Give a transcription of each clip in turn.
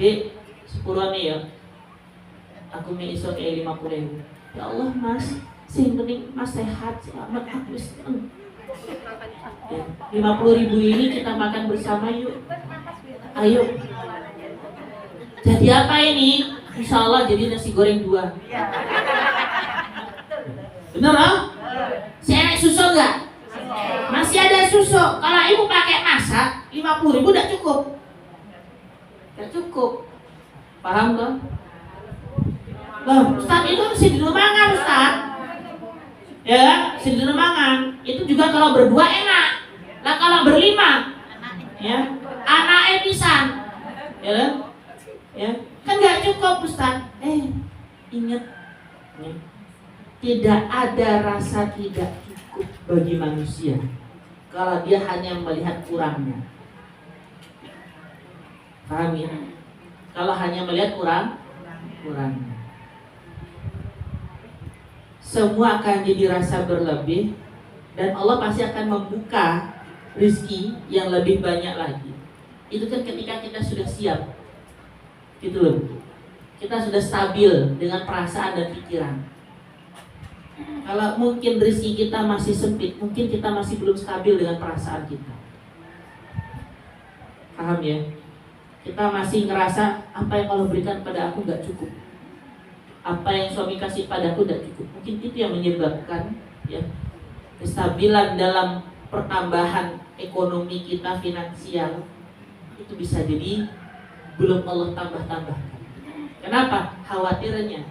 Dek, sepuluhan nih ya, aku mau iso kayak 50.000. Ya Allah mas, sing penting mas sehat, selamat, aku seneng. Ya, 50.000 ini kita makan bersama yuk. Ayo. Jadi apa ini? Insya Allah jadi nasi goreng 2. Bener ah? Si enak susu enggak? Masih ada susu. Kalau ibu pakai masak 50.000 udah cukup. Gak cukup. Paham kan? Loh, Ustaz itu mesti di rumah kan Ustaz? Ya, mesti di rumah kan. Itu juga kalau berdua enak. Nah kalau berlima, ya, anaknya pisan, ya kan? Ya, kan gak cukup Ustaz. Ingat, ya, tidak ada rasa tidak cukup bagi manusia kalau dia hanya melihat kurangnya. Paham ya? Kalau hanya melihat kurangnya, semua akan jadi rasa berlebih, dan Allah pasti akan membuka rezeki yang lebih banyak lagi. Itu kan ketika kita sudah siap, gitu loh. Kita sudah stabil dengan perasaan dan pikiran. Kalau mungkin rezeki kita masih sempit, mungkin kita masih belum stabil dengan perasaan kita. Paham ya? Kita masih ngerasa apa yang Allah berikan pada aku gak cukup, apa yang suami kasih padaku gak cukup. Mungkin itu yang menyebabkan ya kestabilan dalam pertambahan ekonomi kita finansial itu bisa jadi belum Allah tambah-tambahkan. Kenapa? Khawatirnya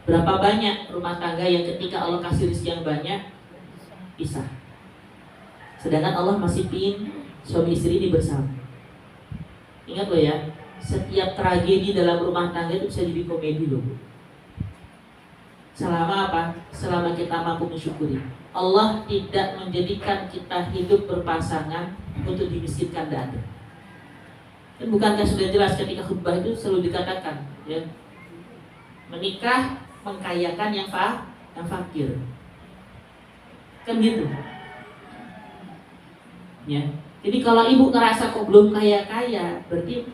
berapa banyak rumah tangga yang ketika Allah kasih rezeki yang banyak pisah, sedangkan Allah masih pingin suami istri ini bersama. Ingat loh ya, setiap tragedi dalam rumah tangga itu bisa jadi komedi loh. Selama apa? Selama kita mampu mensyukuri. Allah tidak menjadikan kita hidup berpasangan untuk dimiskinkan dada. Dan bukankah sudah jelas ketika khutbah itu selalu dikatakan ya, menikah mengkayakan yang fakir. Kan gitu. Ya. Jadi kalau ibu ngerasa kok belum kaya-kaya, berarti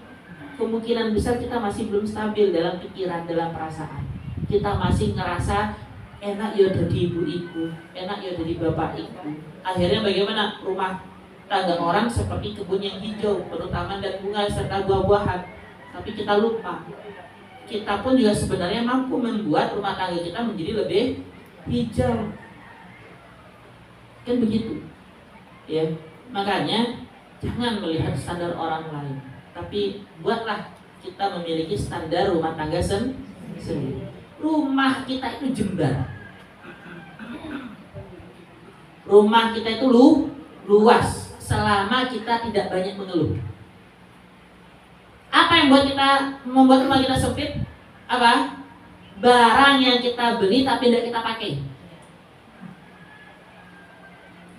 kemungkinan besar kita masih belum stabil dalam pikiran, dalam perasaan. Kita masih ngerasa enak ya dari ibu iku, enak ya dari bapak iku. Akhirnya bagaimana? Rumah tangga orang seperti kebun yang hijau, penuh taman dan bunga serta buah-buahan. Tapi kita lupa, kita pun juga sebenarnya mampu membuat rumah tangga kita menjadi lebih hijau. Kan begitu ya. Makanya jangan melihat standar orang lain, tapi buatlah kita memiliki standar rumah tangga sendiri. Rumah kita itu jembar, rumah kita itu luas selama kita tidak banyak mengeluh. Apa yang membuat rumah kita sempit? Apa? Barang yang kita beli tapi tidak kita pakai.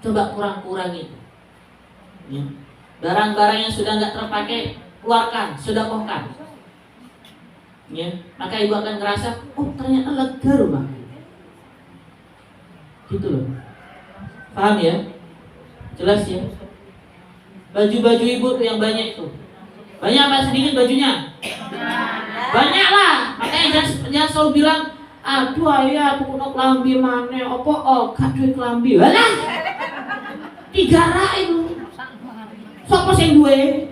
Coba kurang-kurangin ya. Barang-barang yang sudah nggak terpakai, keluarkan, sedekahkan ya. Maka ibu akan ngerasa, oh ternyata lega rumah, gitu loh. Paham ya? Jelas ya? Baju-baju ibu tuh yang banyak itu, banyak apa sedikit bajunya? Banyak lah. Makanya jangan selalu bilang, aduh ayah aku kuno kelambi mana, opo gak duit kelambi. Walah, 3 rak itu sopo sing duwe?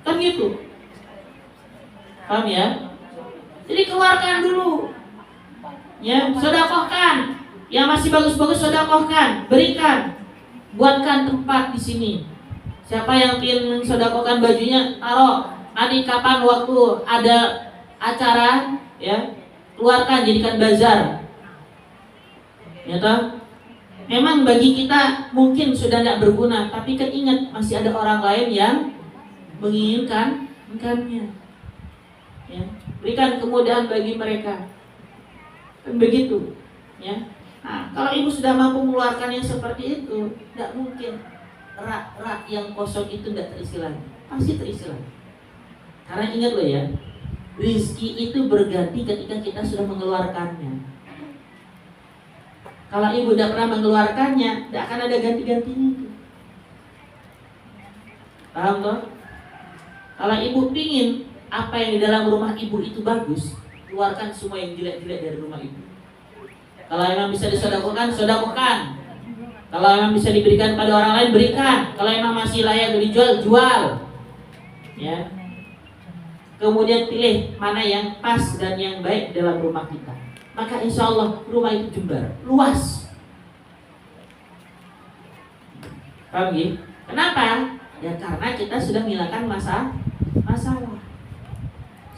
Kan gitu. Paham ya? Jadi keluarkan dulu. Ya, sedekahkan. Yang masih bagus-bagus sedekahkan, berikan. Buatkan tempat di sini. Siapa yang ingin sedekahkan bajunya, taruh. Nanti kapan waktu ada acara, ya, keluarkan, jadikan bazar. Ya toh? Memang bagi kita mungkin sudah tidak berguna, tapi kan ingat masih ada orang lain yang menginginkannya. Ya, berikan kemudahan bagi mereka. Kan begitu. Ya. Nah, kalau ibu sudah mampu mengeluarkan yang seperti itu, tidak mungkin rak-rak yang kosong itu tidak terisi lagi. Pasti terisi lagi. Karena ingat loh ya, rezeki itu berganti ketika kita sudah mengeluarkannya. Kalau ibu tidak pernah mengeluarkannya, tidak akan ada ganti-gantinya. Paham toh? Kalau ibu pingin apa yang di dalam rumah ibu itu bagus, keluarkan semua yang jelek-jelek dari rumah ibu. Kalau memang bisa disedekahkan, sedekahkan. Kalau memang bisa diberikan pada orang lain, berikan. Kalau memang masih layak dijual, jual. Ya. Kemudian pilih mana yang pas dan yang baik dalam rumah kita. Maka insya Allah rumah itu jembar, luas. Paham ya? Kenapa? Ya karena kita sudah menghilangkan masalah.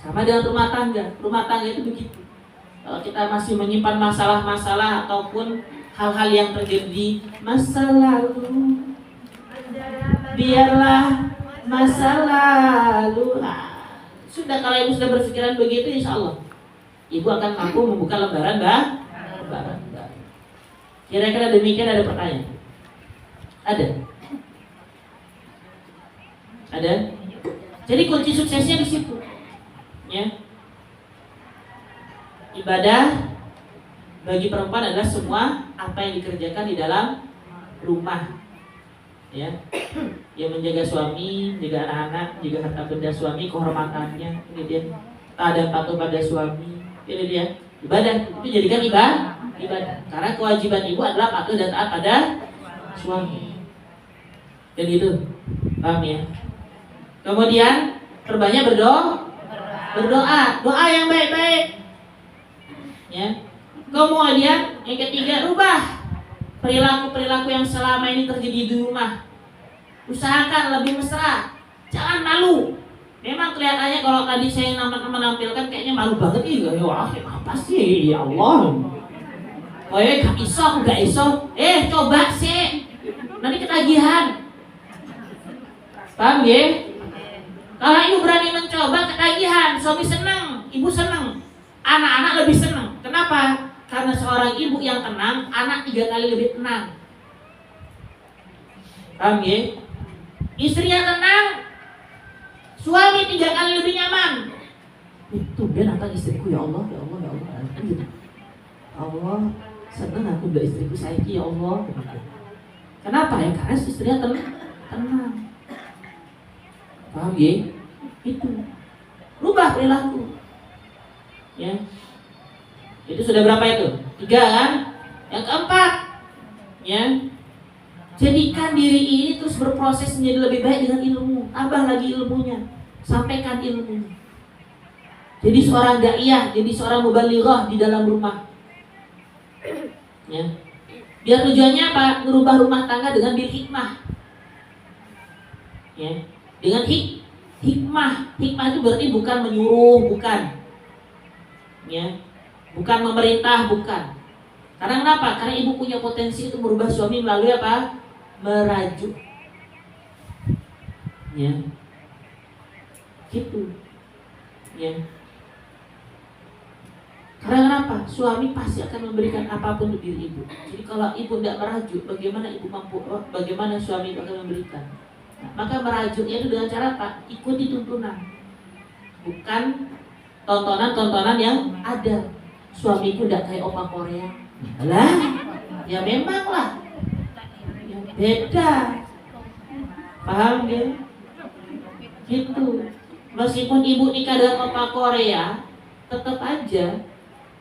Sama dengan rumah tangga. Rumah tangga itu begitu. Kalau kita masih menyimpan masalah-masalah ataupun hal-hal yang terjadi di masa lalu, biarlah masa lalu. Sudah, kalau ibu sudah berpikiran begitu, insya Allah ibu akan mampu membuka lembaran baru. Kira-kira demikian. Ada pertanyaan? Ada. Jadi kunci suksesnya di situ. Ya. Ibadah bagi perempuan adalah semua apa yang dikerjakan di dalam rumah. Ya. Yang menjaga suami, menjaga anak-anak, menjaga harta benda suami, kehormatannya, ini dia. Tak ada patuh pada suami, ini dia. Ibadah itu jadikan ibadah. Karena kewajiban ibu adalah patuh dan taat pada suami. Dan itu, paham ya? Kemudian perbanyak berdoa, doa yang baik-baik. Ya. Kemudian yang ketiga, rubah perilaku-perilaku yang selama ini terjadi di rumah. Usahakan lebih mesra, jangan malu. Memang kelihatannya kalau tadi saya menampilkan kayaknya malu banget ya. Wah, apa sih ya Allah? Gak iso. Coba sih. Nanti ketagihan. Paham ya? Kalau ibu berani mencoba, ketagihan, suami senang, ibu senang, anak-anak lebih senang. Kenapa? Karena seorang ibu yang tenang, anak 3 kali lebih tenang. Paham ya? Istrinya tenang, suami 3 kali lebih nyaman. Itu dia nantang istriku, ya Allah. Allah, senang aku udah istriku saiki, ya Allah. Kenapa ya? Karena istrinya tenang. Paham ya? Itu rubah perilaku. Ya. Itu sudah berapa itu? 3 kan? Yang keempat, ya, jadikan diri ini terus berproses menjadi lebih baik dengan ilmu. Tambah lagi ilmunya, sampaikan ilmunya. Jadi seorang daiyah, jadi seorang mubalighah di dalam rumah. Ya. Biar tujuannya apa? Merubah rumah tangga dengan bil hikmah. Ya. Dengan hikmah. Hikmah itu berarti bukan menyuruh, bukan. Ya. Bukan memerintah, bukan. Karena kenapa? Karena ibu punya potensi untuk merubah suami melalui apa? Merajuk. Ya. Gitu. Ya. Karena kenapa? Suami pasti akan memberikan apapun untuk diri ibu. Jadi kalau ibu tidak merajuk, bagaimana suami itu akan memberikan? Maka merajuknya itu dengan cara apa? Ikuti tuntunan. Bukan tontonan-tontonan yang ada. Suamiku tidak kayak opa Korea. Lah, ya memang lah. Ya beda. Paham ya? Gitu. Meskipun ibu nikah dengan opa Korea, tetap aja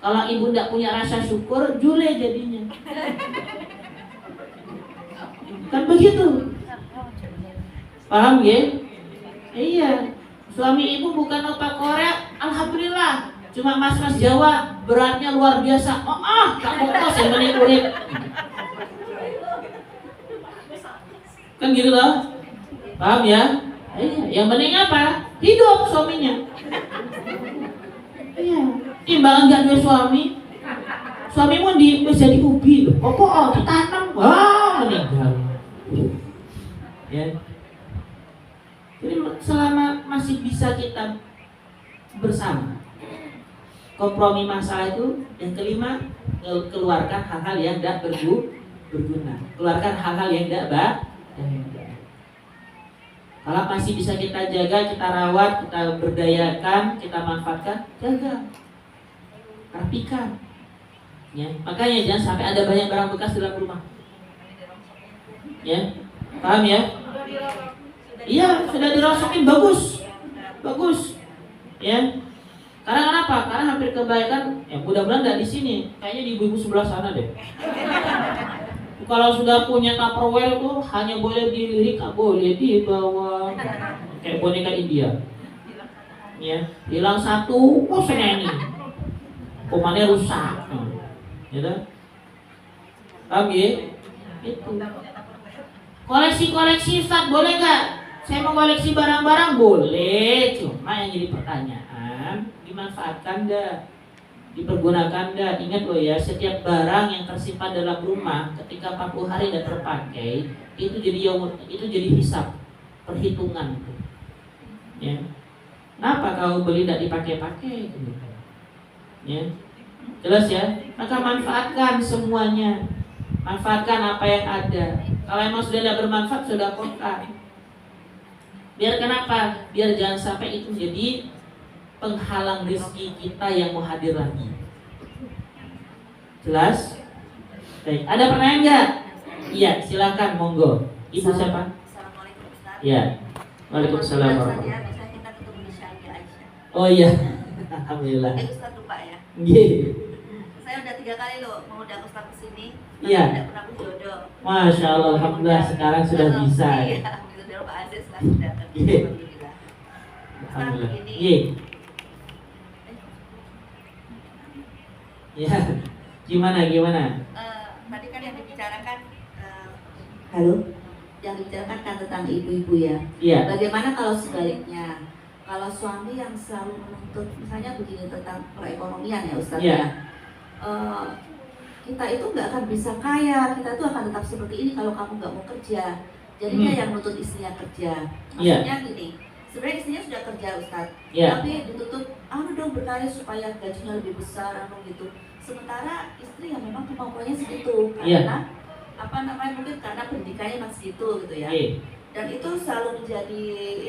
kalau ibu tidak punya rasa syukur, jule jadinya. Kan begitu. Paham ya? Iya. Suami ibu bukan opa Korea, alhamdulillah. Cuma mas-mas Jawa, beratnya luar biasa. Tak fokus yang menikurit. Kan gitu loh. Paham ya? Iya. Yang penting apa? Hidup suaminya. Iya. Timbangan gak dua suami. Suamimu bisa di ubi loh. Ditanam. Meninggal. Ya. Jadi selama masih bisa kita bersama, kompromi masalah itu. Yang kelima, keluarkan hal-hal yang tidak berguna. Keluarkan hal-hal yang tidak baik. Kalau masih bisa kita jaga, kita rawat, kita berdayakan, kita manfaatkan, jaga, rapikan. Ya, makanya jangan sampai ada banyak barang bekas dalam rumah. Ya, paham ya? Iya, sudah dirosokin bagus. bagus, ya. Karena kenapa? Karena hampir kebanyakan, ya mudah-mudahan nggak di sini, kayaknya di ibu-ibu sebelah sana deh. Kalau sudah punya Tupperware tuh hanya boleh dilirik, nggak boleh dibawa. Kayak boneka India. Ya, hilang satu, ini. Komannya rusak. Ya dah. Paham ya? Itu. Koleksi-koleksi Ustaz boleh nggak? Saya mau koleksi barang-barang boleh, cuma yang jadi pertanyaan dimanfaatkan nggak? Dipergunakan nggak? Ingat loh ya, setiap barang yang tersimpan dalam rumah ketika 40 hari tidak terpakai itu jadi hisab, perhitungan itu. Ya. Kenapa kau beli tidak dipakai-pakai? Ya. Jelas ya? Maka manfaatkan semuanya. Manfaatkan apa yang ada. Kalau emang sudah tidak bermanfaat, sudah kontra. Biar kenapa? Biar jangan sampai itu menjadi penghalang rezeki kita yang mau hadir lagi. Jelas? Baik, ada pertanyaan nggak? Iya, silakan, monggo. Ibu siapa? Assalamualaikum Ustaz. Iya. Waalaikumsalam. Biasanya kita ketemu di Syahida Aisyah. Oh iya. Alhamdulillah. Ustaz lupa ya. Iya. Saya udah 3 kali loh mengundang Ustaz ke sini. Iya. Tidak pernah berjodoh. Masya Allah, alhamdulillah sekarang sudah bisa. Iya, alhamdulillah Pak Aziz lah sudah terima. Iya. Alhamdulillah. Alhamdulillah. Ustaz, Iya. Ya. Gimana? Tadi kan yang dibicarakan halo, yang dibicarakan kan tentang ibu-ibu ya. Iya. Bagaimana kalau sebaliknya? Kalau suami yang selalu menuntut, misalnya begini tentang perekonomian ya Ustaz Iya. ya. Kita itu nggak akan bisa kaya, kita itu akan tetap seperti ini kalau kamu nggak mau kerja. Jadinya yang nuntut istrinya kerja. Maksudnya gini, sebenarnya istrinya sudah kerja Ustadz, tapi dituntut, dong berkarya supaya gajinya lebih besar, gitu. Sementara istri yang memang kemampuannya segitu, karena mungkin karena pendidikannya masih segitu gitu ya. Dan itu selalu menjadi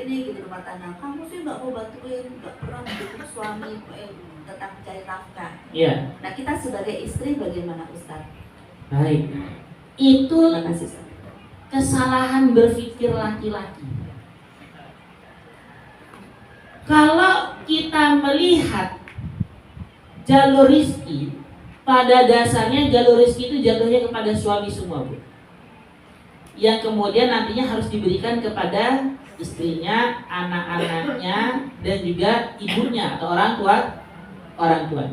ini gitu rumah tangga. Kamu sih nggak mau bantuin, nggak pernah mendukung suami tentang mencari nafkah. Nah kita sebagai istri bagaimana Ustaz? Baik. Itu kesalahan berpikir laki-laki. Kalau kita melihat jalur rizki, pada dasarnya jalur rizki itu jatuhnya kepada suami semua, Bu. Yang kemudian nantinya harus diberikan kepada istrinya, anak-anaknya, dan juga ibunya atau orang tua.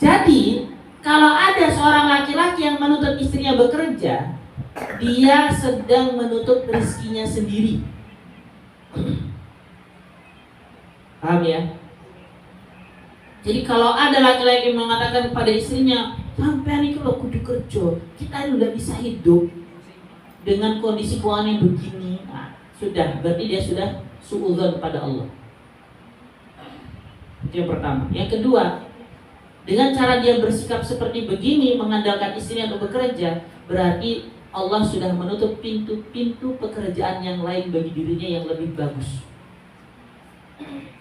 Jadi, kalau ada seorang laki-laki yang menuntut istrinya bekerja, dia sedang menutup rezekinya sendiri. Paham ya? Jadi kalau ada laki-laki yang mengatakan kepada istrinya, sampai ini kalau kudu kerja, kita ini udah bisa hidup dengan kondisi keuangan yang begini, sudah, berarti dia sudah suudzon kepada Allah. Itu yang pertama. Yang kedua, dengan cara dia bersikap seperti begini, mengandalkan istrinya untuk bekerja, berarti Allah sudah menutup pintu-pintu pekerjaan yang lain bagi dirinya yang lebih bagus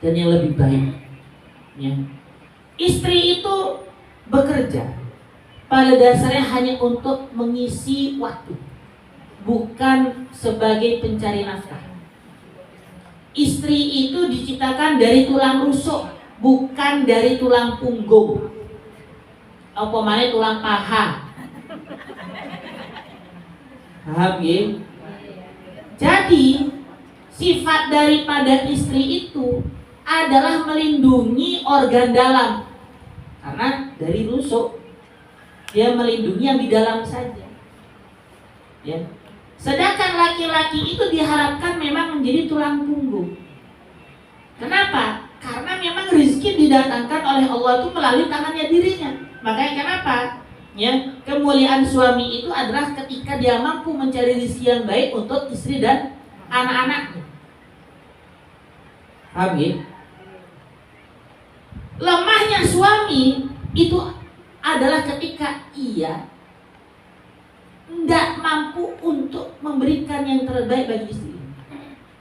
dan yang lebih baik. Ya. Istri itu bekerja pada dasarnya hanya untuk mengisi waktu, bukan sebagai pencari nafkah. Istri itu diciptakan dari tulang rusuk, bukan dari tulang punggung. Apa mana tulang paha? Paham ya? Jadi sifat daripada istri itu adalah melindungi organ dalam. Karena dari rusuk dia melindungi yang di dalam saja. Ya. Sedangkan laki-laki itu diharapkan memang menjadi tulang punggung. Kenapa? Karena memang rezeki didatangkan oleh Allah itu melalui tangannya dirinya. Makanya kenapa? Ya, kemuliaan suami itu adalah ketika dia mampu mencari rezeki yang baik untuk istri dan anak-anaknya. Paham ya? Lemahnya suami itu adalah ketika ia tidak mampu untuk memberikan yang terbaik bagi istri.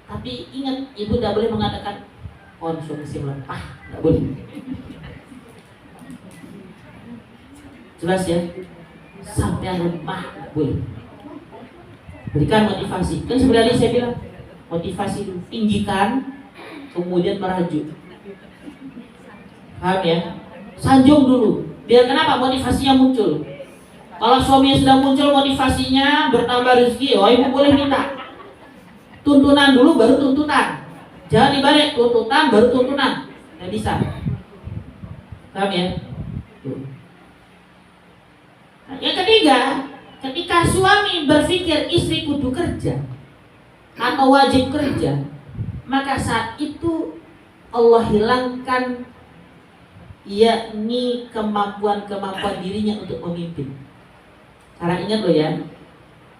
Tapi ingat, ibu tidak boleh mengatakan konsumsi melimpah, tidak boleh. Jelas ya? Sampai lemah, tidak boleh. Berikan motivasi. Kan sebenarnya saya bilang motivasi itu tinggikan kemudian merajuk. Paham ya? Sanjung dulu. Biar kenapa? Motivasinya muncul. Kalau suaminya sudah muncul motivasinya bertambah rezeki, oh ibu boleh minta. Tuntunan dulu baru tuntutan. Jangan dibalik, tuntutan baru tuntunan. Nggak bisa. Paham ya? Nah, yang ketiga, ketika suami berpikir istri kudu kerja atau wajib kerja, maka saat itu Allah hilangkan yakni kemampuan dirinya untuk memimpin. Karena ingat loh ya,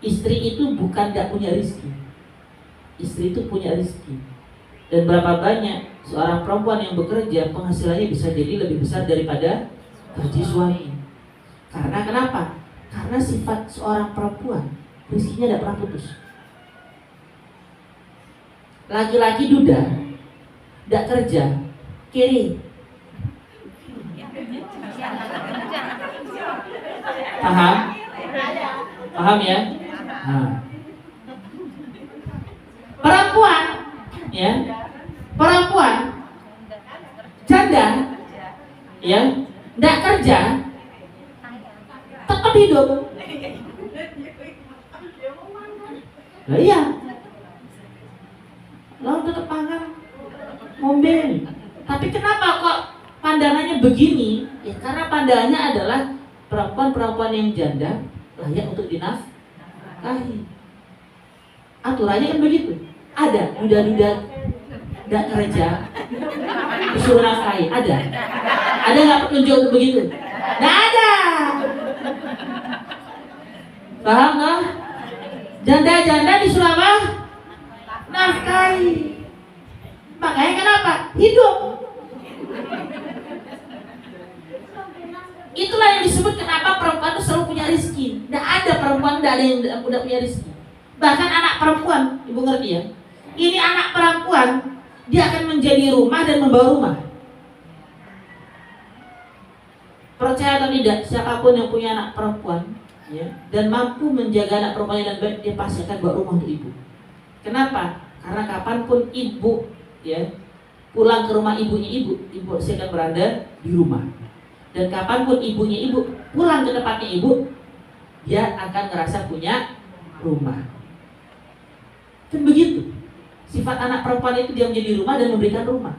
istri itu bukan tidak punya rezeki. Istri itu punya rezeki. Dan berapa banyak seorang perempuan yang bekerja penghasilannya bisa jadi lebih besar daripada gaji suami. Karena kenapa? Karena sifat seorang perempuan rezekinya tidak pernah putus. Laki-laki duda, tidak kerja, kiri. Paham? Paham ya? Nah. Perempuan, ya, perempuan janda, ya, tidak kerja, tetap hidup. Nah, iya. Lalu tetap pangan, ngombe. Tapi kenapa kok pandangannya begini? Ya karena pandangannya adalah perempuan-perempuan yang janda layak untuk dinafkahi. Aturannya kan begitu. Ada duda-duda tidak kerja disuruh nafkahi. Ada nggak petunjuk untuk begitu? Nggak ada. Paham nggak? Janda-janda disuruh apa? Nafkahi. Makanya kenapa? Hidup. Itulah yang disebut kenapa perempuan itu selalu punya rezeki. Tidak ada perempuan tidak ada yang tidak punya rezeki. Bahkan anak perempuan, ibu ngerti ya? Ini anak perempuan, dia akan menjadi rumah dan membawa rumah. Percaya atau tidak, siapapun yang punya anak perempuan, ya, dan mampu menjaga anak perempuannya dengan baik, dia pasti akan bawa rumah untuk ibu. Kenapa? Karena kapanpun ibu, ya, pulang ke rumah ibunya ibu pasti akan berada di rumah. Dan kapanpun ibunya ibu pulang ke tempatnya ibu, dia akan ngerasa punya rumah. Kan begitu. Sifat anak perempuan itu dia menjadi rumah dan memberikan rumah.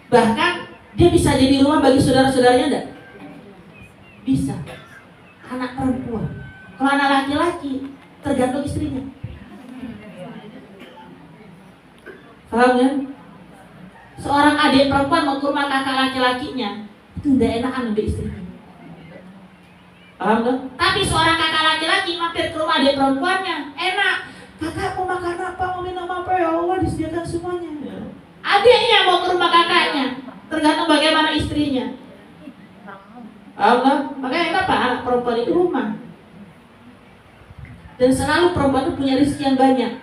Bahkan dia bisa jadi rumah bagi saudara-saudaranya enggak? Bisa. Anak perempuan. Kalau anak laki-laki tergantung istrinya. Paham kan? Seorang adik perempuan mau ke rumah kakak laki-lakinya, itu udah enakan untuk istrinya. Paham kan? Tapi seorang kakak laki-laki mampir ke rumah adik perempuannya, enak. Kakak mau makan apa, mau minum apa, ya Allah disediakan semuanya. Adiknya mau ke rumah kakaknya, tergantung bagaimana istrinya. Paham kan? Makanya kenapa anak perempuan itu rumah. Dan selalu perempuan itu punya rezeki yang banyak.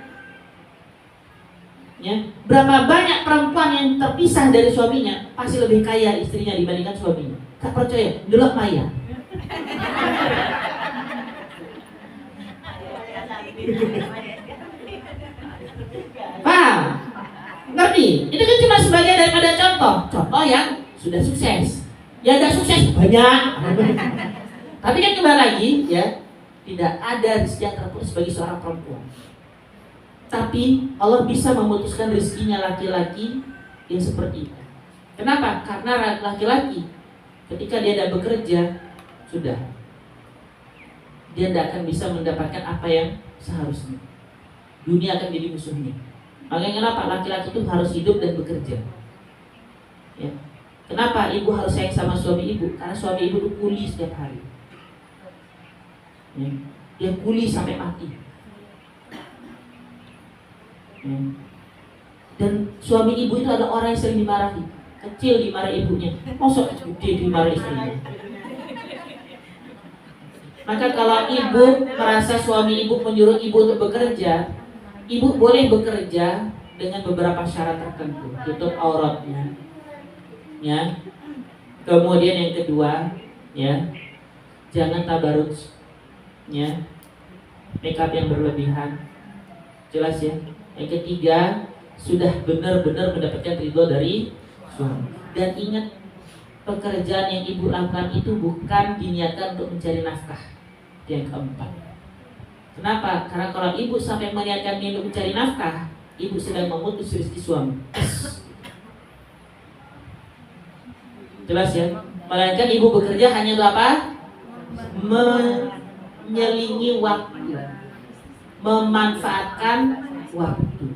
Ya, berapa banyak perempuan yang terpisah dari suaminya pasti lebih kaya istrinya dibandingkan suaminya. Gak percaya? Delok Maya. Paham? Ngerti? Itu kan cuma sebagian daripada contoh yang sudah sukses. Yang gak sukses banyak. Tapi kan kembali lagi, ya, tidak ada rezeki yang terputus bagi seorang perempuan. Tapi Allah bisa memutuskan rezekinya laki-laki yang seperti itu. Kenapa? Karena laki-laki ketika dia tidak bekerja, sudah, dia tidak akan bisa mendapatkan apa yang seharusnya. Dunia akan jadi musuhnya. Makanya kenapa laki-laki itu harus hidup dan bekerja. Ya. Kenapa ibu harus sayang sama suami ibu? Karena suami ibu itu kuli setiap hari. Ya. Dia kuli sampai mati. Dan suami ibu itu adalah orang yang sering dimarahi. Kecil dimarahi ibunya, masa gede dimarahi istrinya. Maka kalau ibu merasa suami ibu menyuruh ibu untuk bekerja, ibu boleh bekerja dengan beberapa syarat tertentu. Tutup auratnya, ya. Kemudian yang kedua, ya, jangan tabaruj, ya, makeup yang berlebihan. Jelas ya. Yang ketiga, sudah benar-benar mendapatkan ridho dari suami. Dan ingat, pekerjaan yang ibu lakukan itu bukan diniatkan untuk mencari nafkah. Yang keempat, kenapa? Karena kalau ibu sampai meniatkan dia untuk mencari nafkah, ibu sedang memutus rezeki suami. Jelas ya? Melainkan ibu bekerja hanya untuk apa? Menyelingi waktu, memanfaatkan waktu.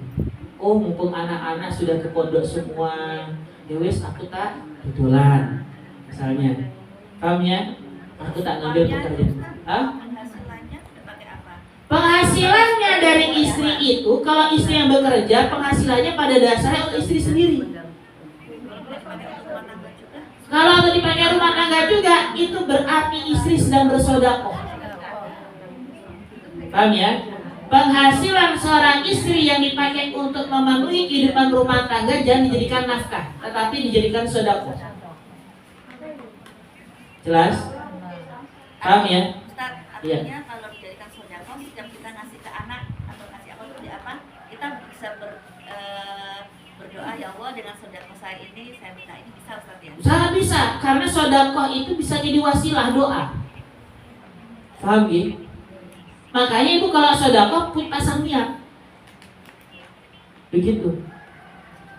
Oh, mumpung anak-anak sudah ke pondok semua, ya wes aku tak betulan, misalnya. Paham ya? Aku tak ngambil pekerjaan. Hah? Penghasilannya dari istri itu, kalau istri yang bekerja, penghasilannya pada dasarnya untuk istri sendiri. Kalau untuk dipakai rumah tangga juga, itu berarti istri sedang bersedekah. Paham ya? Penghasilan seorang istri yang dipakai untuk memenuhi kehidupan rumah tangga jangan dijadikan nafkah, tetapi dijadikan sedekah. Jelas? Paham ya? Ustaz, artinya kalau dijadikan sedekah, setiap kita ngasih ke anak atau ngasih apa, kita bisa berdoa, ya Allah, dengan sedekah saya ini, saya minta ini, bisa Ustaz ya? Sangat bisa, karena sedekah itu bisa jadi wasilah doa. Paham ya? Makanya ibu kalau sedekah pasang niat. Begitu.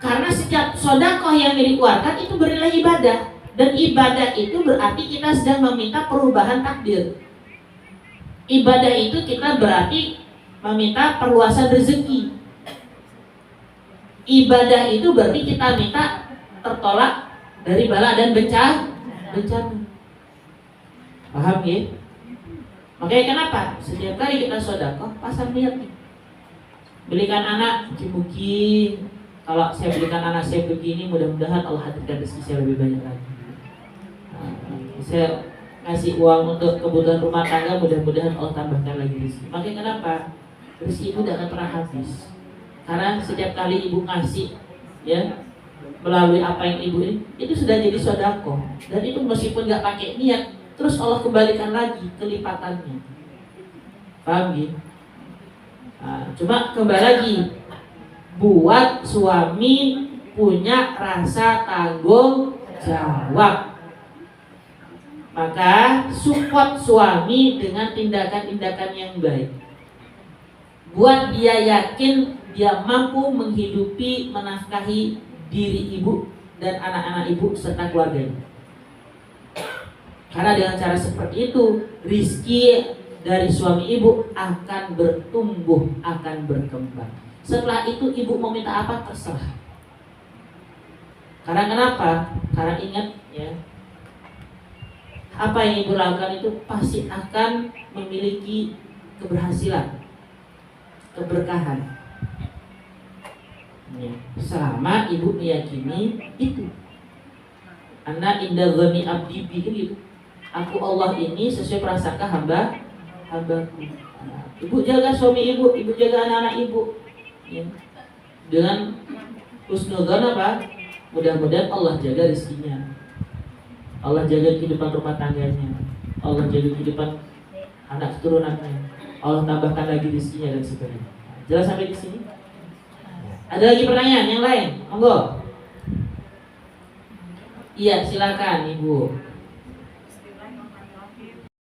Karena setiap sedekah yang dikeluarkan itu bernilai ibadah. Dan ibadah itu berarti kita sedang meminta perubahan takdir. Ibadah itu kita berarti meminta perluasan rezeki. Ibadah itu berarti kita minta tertolak dari bala dan bencana. Paham ya? Makanya kenapa? Setiap kali kita sedekah pasang niat. Belikan anak, mungkin kalau saya belikan anak saya begini, mudah-mudahan Allah hadirkan rezeki saya lebih banyak lagi. Saya ngasih uang untuk kebutuhan rumah tangga, mudah-mudahan Allah tambahkan lagi rezeki. Makanya kenapa? Rezeki ibu tidak akan pernah habis. Karena setiap kali ibu ngasih, ya, melalui apa yang ibu ini, itu sudah jadi sedekah. Dan itu meskipun nggak pakai niat, terus Allah kembalikan lagi kelipatannya. Paham gitu? Nah, cuma kembali lagi, buat suami punya rasa tanggung jawab. Maka support suami dengan tindakan-tindakan yang baik. Buat dia yakin dia mampu menghidupi, menafkahi diri ibu dan anak-anak ibu serta keluarganya. Karena dengan cara seperti itu, rizki dari suami ibu akan bertumbuh, akan berkembang. Setelah itu ibu mau minta apa terserah. Karena kenapa? Karena ingat ya, apa yang ibu lakukan itu pasti akan memiliki keberhasilan, keberkahan. Ya, selama ibu meyakini itu. Ana indah dzanni abdi bi gitu. Aku Allah ini sesuai prasangka hambaku. Ibu jaga suami ibu, ibu jaga anak-anak ibu, ya. Dengan husnudzon apa? Mudah-mudahan Allah jaga rezekinya, Allah jaga kehidupan rumah tangganya, Allah jaga kehidupan anak keturunannya, Allah tambahkan lagi rezekinya dan sebagainya. Jelas sampai di sini? Ada lagi pertanyaan yang lain? Monggo. Iya, silakan Ibu.